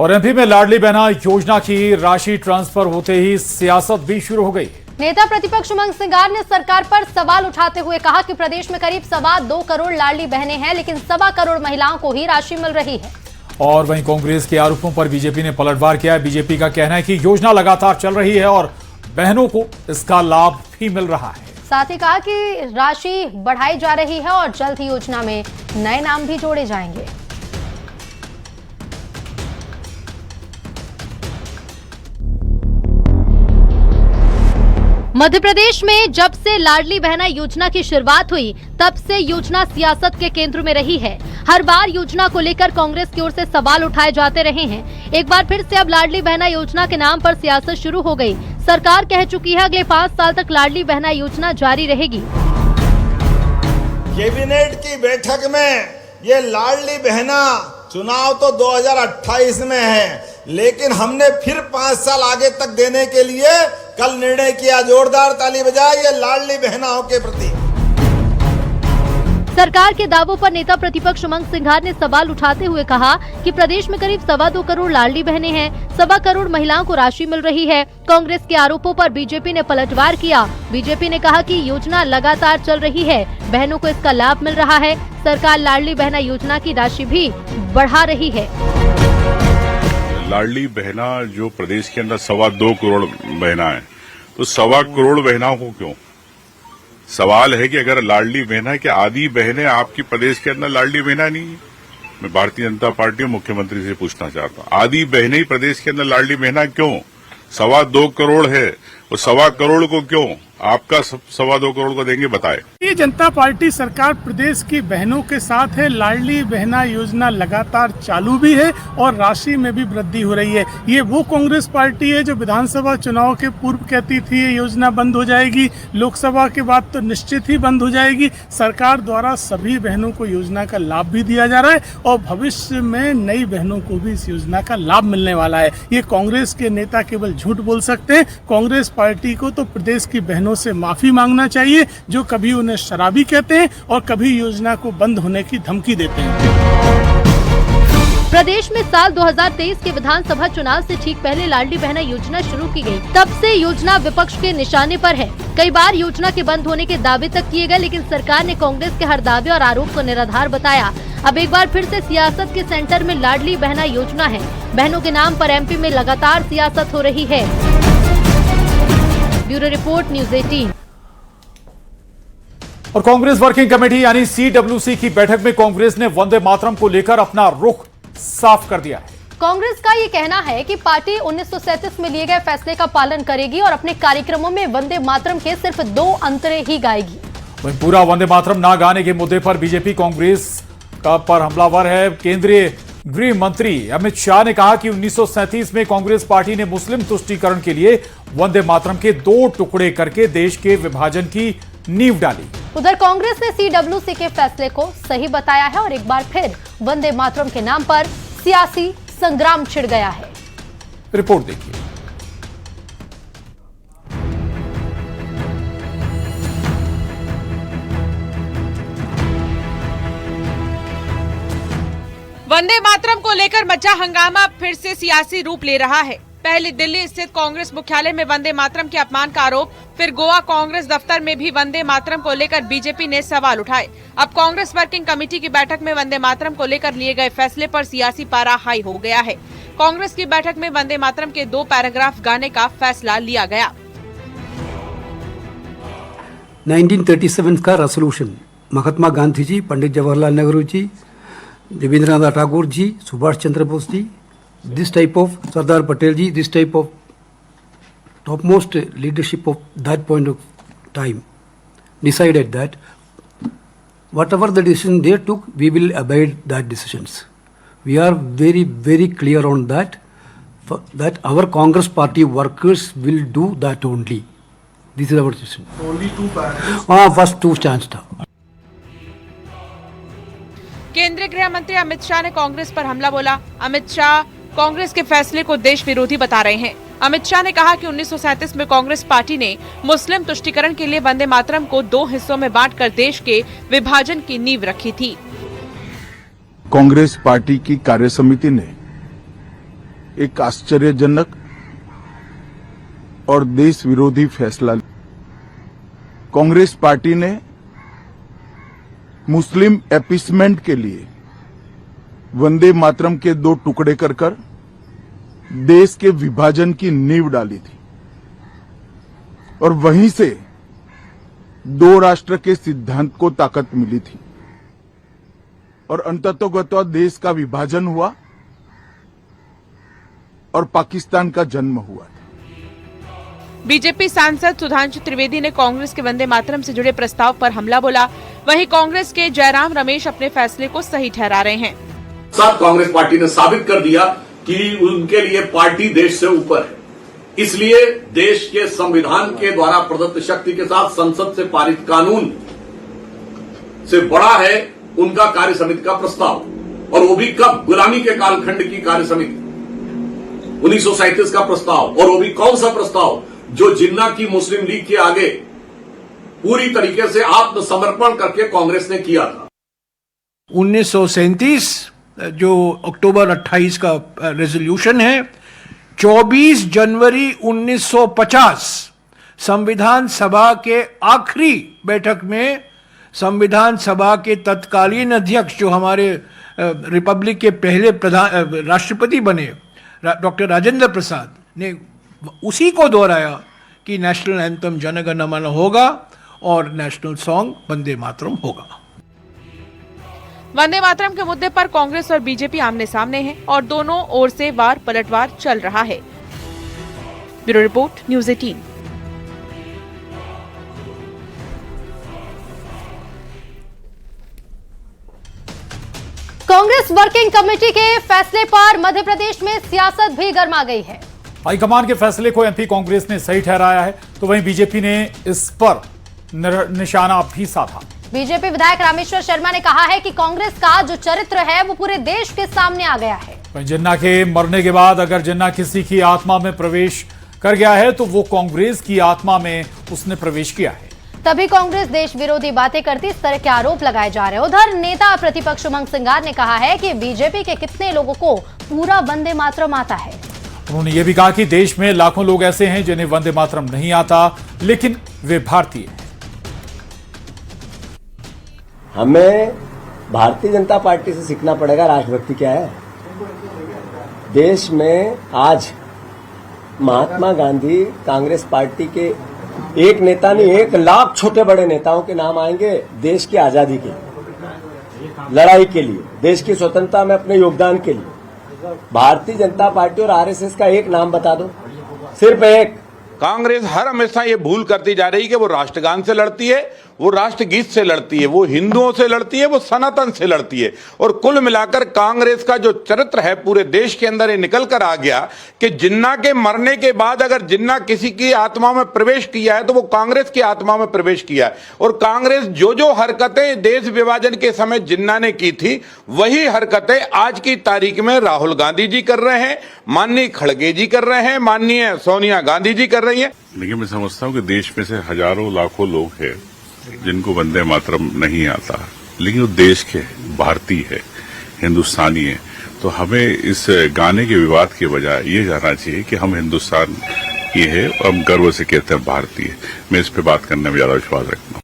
और एमपी में लाडली बहना योजना की राशि ट्रांसफर होते ही सियासत भी शुरू हो गई। नेता प्रतिपक्ष उमंग सिंगार ने सरकार पर सवाल उठाते हुए कहा कि प्रदेश में करीब 2.25 करोड़ लाडली बहनें हैं, लेकिन 2.25 करोड़ महिलाओं को ही राशि मिल रही है। और वहीं कांग्रेस के आरोपों पर बीजेपी ने पलटवार किया है। बीजेपी का कहना है कि योजना लगातार चल रही है और बहनों को इसका लाभ भी मिल रहा है। साथ ही कहा कि राशि बढ़ाई जा रही है और जल्द ही योजना में नए नाम भी जोड़े जाएंगे। मध्य प्रदेश में जब से लाडली बहना योजना की शुरुआत हुई, तब से योजना सियासत के केंद्र में रही है। हर बार योजना को लेकर कांग्रेस की ओर से सवाल उठाए जाते रहे हैं। एक बार फिर से अब लाडली बहना योजना के नाम पर सियासत शुरू हो गई। सरकार कह चुकी है अगले 5 साल तक लाडली बहना योजना जारी रहेगी। कैबिनेट की बैठक में ये लाडली बहना चुनाव तो 2028 में है, लेकिन हमने फिर 5 साल आगे तक देने के लिए कल निर्णय किया। जोरदार ताली बजाए ये लाडली बहनाओं के प्रति। सरकार के दावों पर नेता प्रतिपक्ष उमंग सिंगार ने सवाल उठाते हुए कहा कि प्रदेश में करीब 2.25 करोड़ लाडली बहनें हैं, 2.25 करोड़ महिलाओं को राशि मिल रही है। कांग्रेस के आरोपों पर बीजेपी ने पलटवार किया। बीजेपी ने कहा कि योजना लगातार चल रही है, बहनों को इसका लाभ मिल रहा है। सरकार लाडली बहना योजना की राशि भी बढ़ा रही है। लाडली बहना जो प्रदेश के अंदर 2.25 करोड़ बहना है, तो 2.25 करोड़ बहनाओं को क्यों? सवाल है कि अगर लाडली बहना है कि आधी बहनें आपकी प्रदेश के अंदर लाडली बहना नहीं है। मैं भारतीय जनता पार्टी और मुख्यमंत्री से पूछना चाहता हूं, आधी बहनें ही प्रदेश के अंदर लाडली बहना क्यों? 2.25 करोड़ है, और 2.25 करोड़ को क्यों आपका 2.25 करोड़ को देंगे, बताए। ये जनता पार्टी सरकार प्रदेश की बहनों के साथ है। लाडली बहना योजना लगातार चालू भी है और राशि में भी वृद्धि हो रही है। ये वो कांग्रेस पार्टी है जो विधानसभा चुनाव के पूर्व कहती थी ये योजना बंद हो जाएगी, लोकसभा के बाद तो निश्चित ही बंद हो जाएगी। सरकार द्वारा सभी बहनों को योजना का लाभ भी दिया जा रहा है और भविष्य में नई बहनों को भी इस योजना का लाभ मिलने वाला है। ये कांग्रेस के नेता केवल झूठ बोल सकते हैं। कांग्रेस पार्टी को तो प्रदेश की बहनों से माफी मांगना चाहिए, जो कभी उन्हें शराबी कहते हैं और कभी योजना को बंद होने की धमकी देते हैं। प्रदेश में साल 2023 के विधानसभा चुनाव से ठीक पहले लाडली बहना योजना शुरू की गई। तब से योजना विपक्ष के निशाने पर है। कई बार योजना के बंद होने के दावे तक किए गए, लेकिन सरकार ने कांग्रेस के हर दावे और आरोप को निराधार बताया। अब एक बार फिर से सियासत के सेंटर में लाडली बहना योजना है। बहनों के नाम पर एमपी में लगातार सियासत हो रही है। Bureau report, news 18। और कांग्रेस वर्किंग कमेटी यानी CWC की बैठक में कांग्रेस ने वंदे मातरम को लेकर अपना रुख साफ कर दिया है। कांग्रेस का ये कहना है कि पार्टी 1937 में लिए गए फैसले का पालन करेगी और अपने कार्यक्रमों में वंदे मातरम के सिर्फ 2 अंतरे ही गाएगी। वहीं पूरा वंदे मातरम ना गाने के मुद्दे पर बीजेपी कांग्रेस का पर हमलावर है। केंद्रीय गृह मंत्री अमित शाह ने कहा कि 1937 में कांग्रेस पार्टी ने मुस्लिम तुष्टीकरण के लिए वंदे मातरम के 2 टुकड़े करके देश के विभाजन की नींव डाली। उधर कांग्रेस ने CWC के फैसले को सही बताया है और एक बार फिर वंदे मातरम के नाम पर सियासी संग्राम छिड़ गया है। रिपोर्ट देखिए। वंदे मातरम को लेकर मचा हंगामा फिर से सियासी रूप ले रहा है। पहले दिल्ली स्थित कांग्रेस मुख्यालय में वंदे मातरम के अपमान का आरोप, फिर गोवा कांग्रेस दफ्तर में भी वंदे मातरम को लेकर बीजेपी ने सवाल उठाए। अब कांग्रेस वर्किंग कमेटी की बैठक में वंदे मातरम को लेकर लिए गए फैसले पर सियासी पारा हाई हो गया है। कांग्रेस की बैठक में वंदे मातरम के 2 पैराग्राफ गाने का फैसला लिया गया। 1937 का resolution Mahatma Gandhi ji, Pandit Jawaharlal Nehru ji, Rabindranath Tagore ji, Subhash Chandra Bose ji, this type of Sardar Patel ji, this type of topmost leadership of that point of time decided that whatever the decision they took, we will abide that decisions. We are very, very clear on that, that our Congress party workers will do that only. This is our decision. Only 2 paragraphs. First 2 stands था। केंद्रीय गृह मंत्री अमित शाह ने कांग्रेस पर हमला बोला। अमित शाह कांग्रेस के फैसले को देश विरोधी बता रहे हैं। अमित शाह ने कहा कि 1937 में कांग्रेस पार्टी ने मुस्लिम तुष्टीकरण के लिए वंदे मातरम को 2 हिस्सों में बांटकर देश के विभाजन की नींव रखी थी। कांग्रेस पार्टी की कार्य समिति ने एक आश्चर्यजनक और देश विरोधी फैसला। कांग्रेस पार्टी ने मुस्लिम अपीसमेंट के लिए वंदे मातरम के 2 टुकड़े कर देश के विभाजन की नींव डाली थी और वहीं से 2 राष्ट्र के सिद्धांत को ताकत मिली थी और अंततोगत्वा देश का विभाजन हुआ और पाकिस्तान का जन्म हुआ। बीजेपी सांसद सुधांशु त्रिवेदी ने कांग्रेस के वंदे मातरम से जुड़े प्रस्ताव पर हमला बोला। वहीं कांग्रेस के जयराम रमेश अपने फैसले को सही ठहरा रहे हैं। साथ कांग्रेस पार्टी ने साबित कर दिया कि उनके लिए पार्टी देश से ऊपर है। इसलिए देश के संविधान के द्वारा प्रदत्त शक्ति के साथ संसद से पारित कानून से बड़ा है उनका कार्य समिति का प्रस्ताव, और वो भी कब? गुलामी के कालखंड की कार्य समिति 1937 का प्रस्ताव, और वो भी कौन सा प्रस्ताव? जो जिन्ना की मुस्लिम लीग के आगे पूरी तरीके से आत्मसमर्पण करके कांग्रेस ने किया था। 1937 जो अक्टूबर 28 का रेजोल्यूशन है, 24 जनवरी 1950 संविधान सभा के आखिरी बैठक में संविधान सभा के तत्कालीन अध्यक्ष जो हमारे रिपब्लिक के पहले राष्ट्रपति बने डॉक्टर राजेंद्र प्रसाद ने उसी को दोहराया कि नेशनल एंथम जन गण मन होगा और नेशनल सॉन्ग वंदे मातरम होगा। वंदे मातरम के मुद्दे पर कांग्रेस और बीजेपी आमने सामने हैं और दोनों ओर से वार पलटवार चल रहा है। Bureau report, news 18। Congress working committee के फैसले पर मध्य प्रदेश में सियासत भी गर्मा गई है। हाईकमान के फैसले को एमपी कांग्रेस ने सही ठहराया है, तो वहीं बीजेपी ने इस पर निशाना भी साधा। बीजेपी विधायक रामेश्वर शर्मा ने कहा है कि कांग्रेस का जो चरित्र है वो पूरे देश के सामने आ गया है। जिन्ना के मरने के बाद अगर जिन्ना किसी की आत्मा में प्रवेश कर गया है तो वो कांग्रेस की आत्मा में उसने प्रवेश किया है। तभी कांग्रेस देश विरोधी बातें करती, इस तरह के आरोप लगाए जा रहे हैं। उधर नेता प्रतिपक्ष उमंग सिंगार ने कहा है कि बीजेपी के कितने लोगों को पूरा वंदे मातरम आता है। उन्होंने ये भी कहा कि देश में लाखों लोग ऐसे हैं जिन्हें वंदे मातरम नहीं आता, लेकिन वे भारतीय हैं। हमें भारतीय जनता पार्टी से सीखना पड़ेगा राष्ट्रभक्ति क्या है। देश में आज महात्मा गांधी कांग्रेस पार्टी के एक नेता नहीं 1 लाख छोटे बड़े नेताओं के नाम आएंगे देश की आजादी के लिए, लड़ाई के लिए, देश की स्वतंत्रता में अपने योगदान के लिए। भारतीय जनता पार्टी और आरएसएस का एक नाम बता दो, सिर्फ एक। कांग्रेस हर हमेशा ये भूल करती जा रही है कि वो राष्ट्रगान से लड़ती है, वो राष्ट्रगीत से लड़ती है, वो हिंदुओं से लड़ती है, वो सनातन से लड़ती है। और कुल मिलाकर कांग्रेस का जो चरित्र है पूरे देश के अंदर ये निकल कर आ गया कि जिन्ना के मरने के बाद अगर जिन्ना किसी की आत्मा में प्रवेश किया है तो वो कांग्रेस की आत्मा में प्रवेश किया है। और कांग्रेस जो हरकतें देश विभाजन के समय जिन्ना ने की थी वही हरकतें आज की तारीख में राहुल गांधी जी कर रहे हैं, माननीय खड़गे जी कर रहे हैं, माननीय सोनिया गांधी जी कर रही है। लेकिन मैं समझता हूँ कि देश में से हजारों लाखों लोग हैं जिनको वंदे मातरम नहीं आता, लेकिन वो देश के भारतीय है, हिंदुस्तानी है। तो हमें इस गाने के विवाद के बजाय ये जानना चाहिए कि हम हिंदुस्तान के हैं और हम गर्व से कहते हैं भारतीय। मैं इस पे बात करने में ज्यादा विश्वास रखता हूँ।